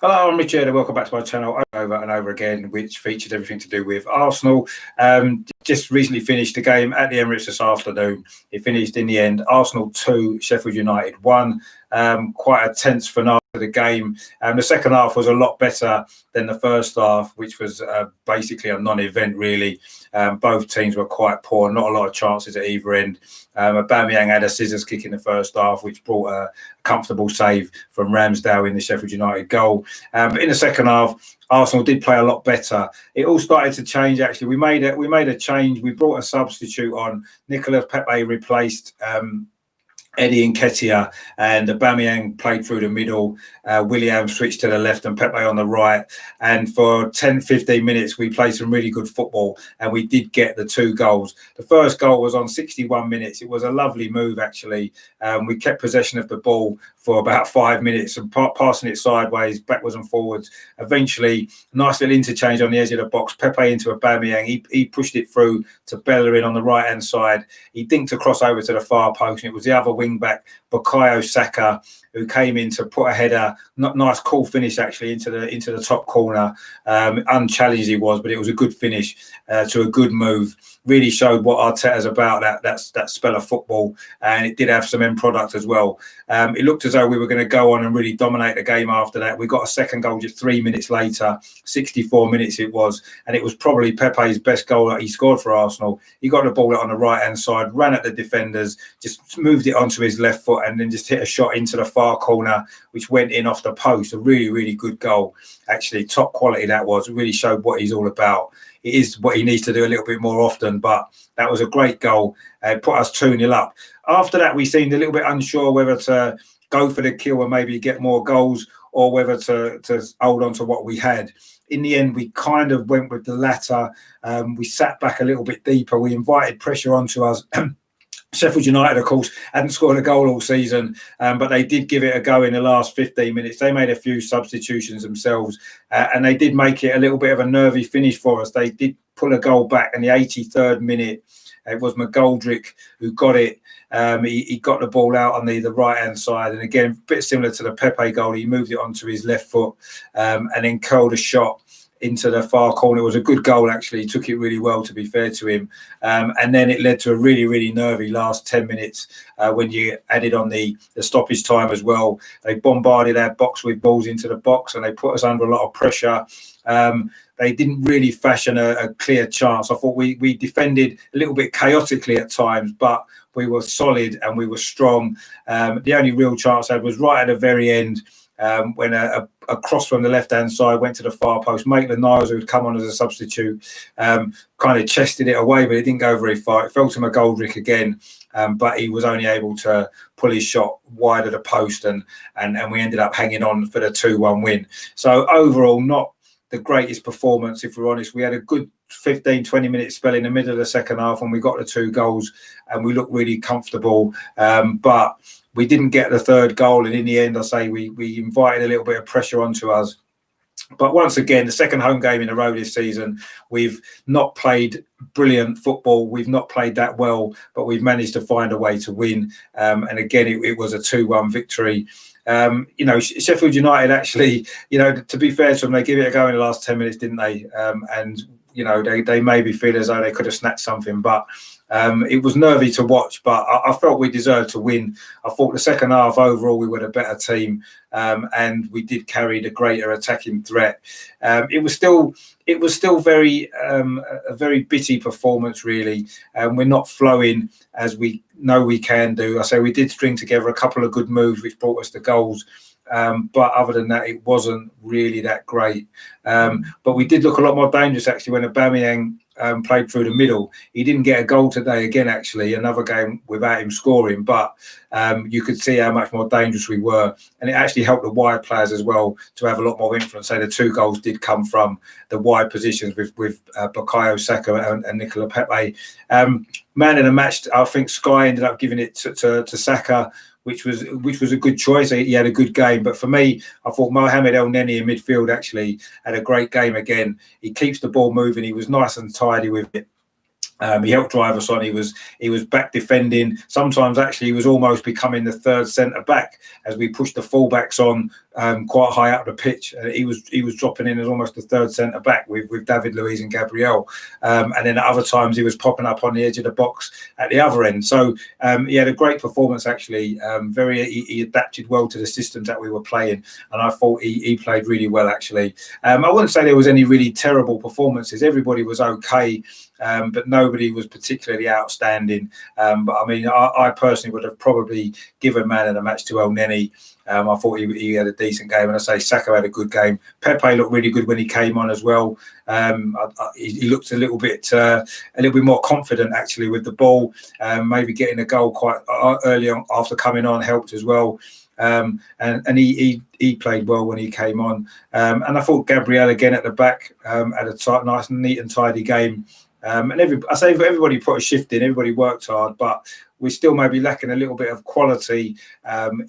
Hello, I'm Richard, and welcome back to my channel over and over again, which featured everything to do with Arsenal. Just recently finished the game at the Emirates this afternoon. It finished in the end, Arsenal 2, Sheffield United 1. Quite a tense finale of the game. The second half was a lot better than the first half, which was basically a non-event, really. Both teams were quite poor, not a lot of chances at either end. Aubameyang had a scissors kick in the first half, which brought a comfortable save from Ramsdale in the Sheffield United goal. But in the second half, Arsenal did play a lot better. It all started to change. Actually, we made a change. We brought a substitute on. Nicolas Pepe replaced Eddie Nketiah, and Aubameyang played through the middle. William switched to the left and Pepe on the right. And for 10-15 minutes, we played some really good football, and we did get the 2 goals. The first goal was on 61 minutes. It was a lovely move, actually. We kept possession of the ball for about 5 minutes and passing it sideways, backwards and forwards. Eventually, nice little interchange on the edge of the box. Pepe into Aubameyang. He pushed it through to Bellerin on the right-hand side. He dinked across over to the far post, and it was the other wing-back, Bukayo Saka, who came in to put a header. Nice, cool finish, actually, into the top corner. Unchallenged he was, but it was a good finish to a good move. Really showed what Arteta's about, that spell of football, and it did have some end product as well. It looked as though we were going to go on and really dominate the game after that. We got a second goal just 3 minutes later, 64 minutes it was, and it was probably Pepe's best goal that he scored for Arsenal. He got the ball on the right-hand side, ran at the defenders, just moved it onto his left foot, and then just hit a shot into the far corner, which went in off the post. A really, really good goal, actually. Top quality that was. It really showed what he's all about. It is what he needs to do a little bit more often, but that was a great goal. Put us 2-0 up. After that, we seemed a little bit unsure whether to go for the kill and maybe get more goals, or whether to hold on to what we had. In the end, we kind of went with the latter. We sat back a little bit deeper. We invited pressure onto us. Sheffield United, of course, hadn't scored a goal all season, but they did give it a go in the last 15 minutes. They made a few substitutions themselves, and they did make it a little bit of a nervy finish for us. They did pull a goal back in the 83rd minute. It was McGoldrick who got it. He got the ball out on the right-hand side, and again, a bit similar to the Pepe goal, he moved it onto his left foot and then curled a shot into the far corner. It was a good goal, actually. He took it really well, to be fair to him. And then it led to a really, really nervy last 10 minutes when you added on the stoppage time as well. They bombarded our box with balls into the box, and they put us under a lot of pressure. They didn't really fashion a clear chance. I thought we defended a little bit chaotically at times, but we were solid and we were strong. The only real chance I had was right at the very end, when a cross from the left-hand side went to the far post. Maitland-Niles, who had come on as a substitute, kind of chested it away, but it didn't go very far. It fell to McGoldrick again, but he was only able to pull his shot wide of the post, and we ended up hanging on for the 2-1 win. So overall, not the greatest performance, if we're honest. We had a good 15-20 minute spell in the middle of the second half when we got the 2 goals, and we looked really comfortable, but we didn't get the third goal, and in the end, I say we invited a little bit of pressure onto us. But once again, the second home game in a row this season, we've not played brilliant football. We've not played that well, but we've managed to find a way to win. And again, it was a 2-1 victory. Sheffield United, actually, to be fair to them, they give it a go in the last 10 minutes, didn't they? And they maybe feel as though they could have snatched something, but it was nervy to watch. But I felt we deserved to win. I thought the second half overall we were the better team, and we did carry the greater attacking threat. It was still very a very bitty performance, really, and we're not flowing as we know we can do. I say we did string together a couple of good moves which brought us the goals. But other than that, it wasn't really that great. But we did look a lot more dangerous, actually, when Aubameyang played through the middle. He didn't get a goal today again, actually, another game without him scoring. But you could see how much more dangerous we were. And it actually helped the wide players as well to have a lot more influence. So the 2 goals did come from the wide positions with Bukayo Saka and Nicolas Pepe. Man of the match, I think Sky ended up giving it to Saka, which was a good choice. He had a good game. But for me, I thought Mohamed El Neni in midfield actually had a great game again. He keeps the ball moving. He was nice and tidy with it. He helped drive us on. He was back defending. Sometimes actually he was almost becoming the third centre back as we pushed the fullbacks on quite high up the pitch. He was dropping in as almost the third centre back with David Luiz and Gabriel. And then at other times he was popping up on the edge of the box at the other end. So he had a great performance actually. He adapted well to the systems that we were playing, and I thought he played really well actually. I wouldn't say there was any really terrible performances. Everybody was okay. But nobody was particularly outstanding. But I mean, I personally would have probably given man of the match to El Neni. I thought he had a decent game, and I say Saka had a good game. Pepe looked really good when he came on as well. He looked a little bit more confident actually with the ball. Maybe getting a goal quite early on after coming on helped as well. And he played well when he came on. And I thought Gabriel again at the back had a nice, neat and tidy game. And everybody put a shift in, everybody worked hard, but we're still maybe lacking a little bit of quality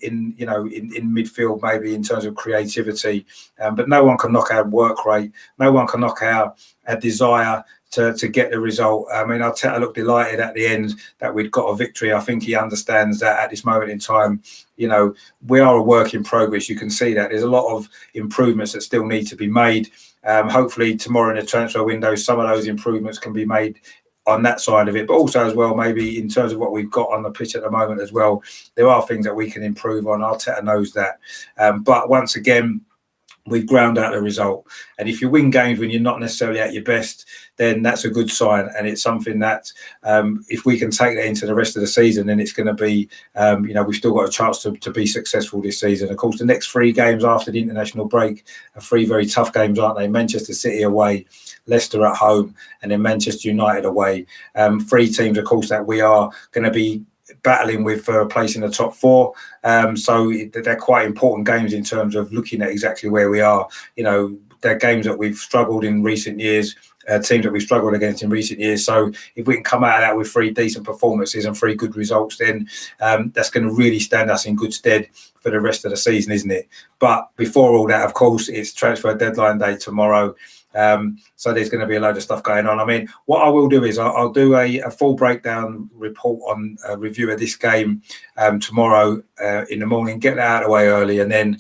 in midfield, maybe in terms of creativity. But no one can knock our work rate. No one can knock our desire to get the result. I mean, I look delighted at the end that we'd got a victory. I think he understands that at this moment in time, we are a work in progress. You can see that there's a lot of improvements that still need to be made. Hopefully tomorrow in the transfer window, some of those improvements can be made on that side of it, but also as well, maybe in terms of what we've got on the pitch at the moment as well, there are things that we can improve on. Arteta knows that. But once again, we've ground out the result. And if you win games when you're not necessarily at your best, then that's a good sign. And it's something that if we can take that into the rest of the season, then it's going to be, we've still got a chance to be successful this season. Of course, the next 3 games after the international break are 3 very tough games, aren't they? Manchester City away, Leicester at home, and then Manchester United away. 3 teams, of course, that we are going to be battling with for a place in the top 4. So they're quite important games in terms of looking at exactly where we are. They're games that we've struggled in recent years, teams that we've struggled against in recent years. So if we can come out of that with 3 decent performances and 3 good results, then that's going to really stand us in good stead for the rest of the season, isn't it? But before all that, of course, it's transfer deadline day tomorrow. So there's going to be a load of stuff going on. I mean, what I will do is I'll do a full breakdown report on a review of this game tomorrow in the morning, get that out of the way early, and then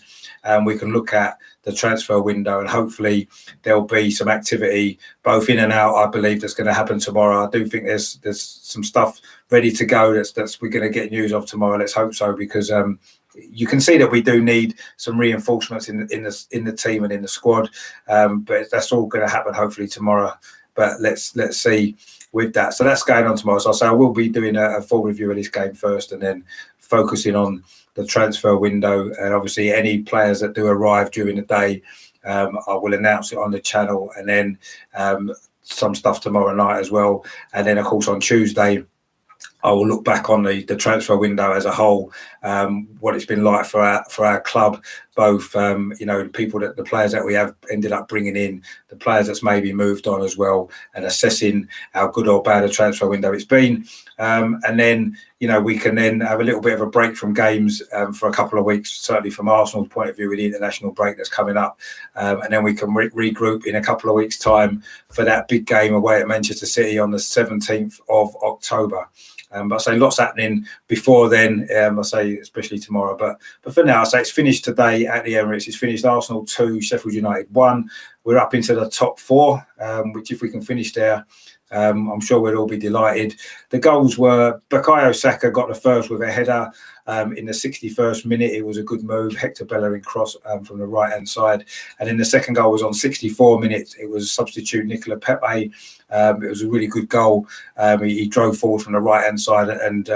we can look at the transfer window, and hopefully there'll be some activity both in and out. I believe that's going to happen tomorrow. I do think there's some stuff ready to go that's we're going to get news of tomorrow. Let's hope so, because you can see that we do need some reinforcements in the team and in the squad, but that's all going to happen hopefully tomorrow. But let's see with that. So that's going on tomorrow. So I'll say I will be doing a full review of this game first, and then focusing on the transfer window, and obviously any players that do arrive during the day, I will announce it on the channel, and then some stuff tomorrow night as well. And then of course on Tuesday I will look back on the transfer window as a whole, what it's been like for our club, both the players that we have ended up bringing in, the players that's maybe moved on as well, and assessing how good or bad a transfer window it's been. And then we can then have a little bit of a break from games for a couple of weeks, certainly from Arsenal's point of view with the international break that's coming up, and then we can regroup in a couple of weeks' time for that big game away at Manchester City on the 17th of October. But I say lots happening before then. I say especially tomorrow. But for now, I say it's finished today at the Emirates. It's finished Arsenal 2, Sheffield United 1. We're up into the top 4, which if we can finish there, I'm sure we'll all be delighted. The goals were Bukayo Saka got the first with a header in the 61st minute. It was a good move. Hector Bellerin cross from the right-hand side. And then the second goal was on 64 minutes. It was substitute Nicola Pepe. It was a really good goal. He drove forward from the right-hand side and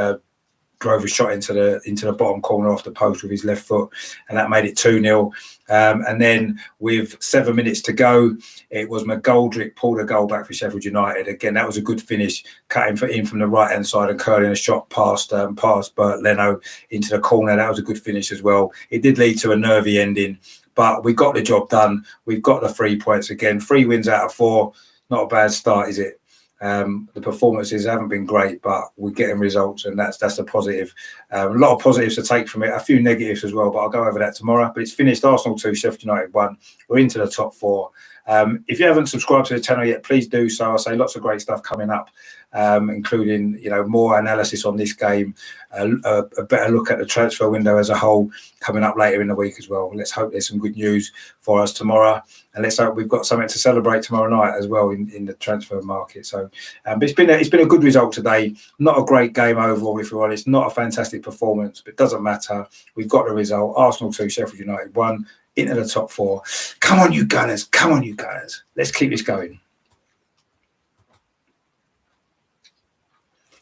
drove a shot into the bottom corner off the post with his left foot, and that made it 2-0. And then with 7 minutes to go, it was McGoldrick pulled a goal back for Sheffield United. Again, that was a good finish, cutting in from the right-hand side and curling a shot past Bert Leno into the corner. That was a good finish as well. It did lead to a nervy ending, but we got the job done. We've got the 3 points again. 3 wins out of 4. Not a bad start, is it? The performances haven't been great, but we're getting results, and that's the positive. A lot of positives to take from it, a few negatives as well, but I'll go over that tomorrow. But it's finished Arsenal 2, Sheffield United 1. We're into the top 4. If you haven't subscribed to the channel yet, please do so. I'll say lots of great stuff coming up including more analysis on this game, a better look at the transfer window as a whole coming up later in the week as well. Let's hope there's some good news for us tomorrow, and let's hope we've got something to celebrate tomorrow night as well in the transfer market. So, but it's been a good result today. Not a great game overall, if you're honest. Not a fantastic performance, but it doesn't matter. We've got the result. Arsenal 2, Sheffield United 1, into the top 4. Come on, you Gunners! Come on, you Gunners! Let's keep this going.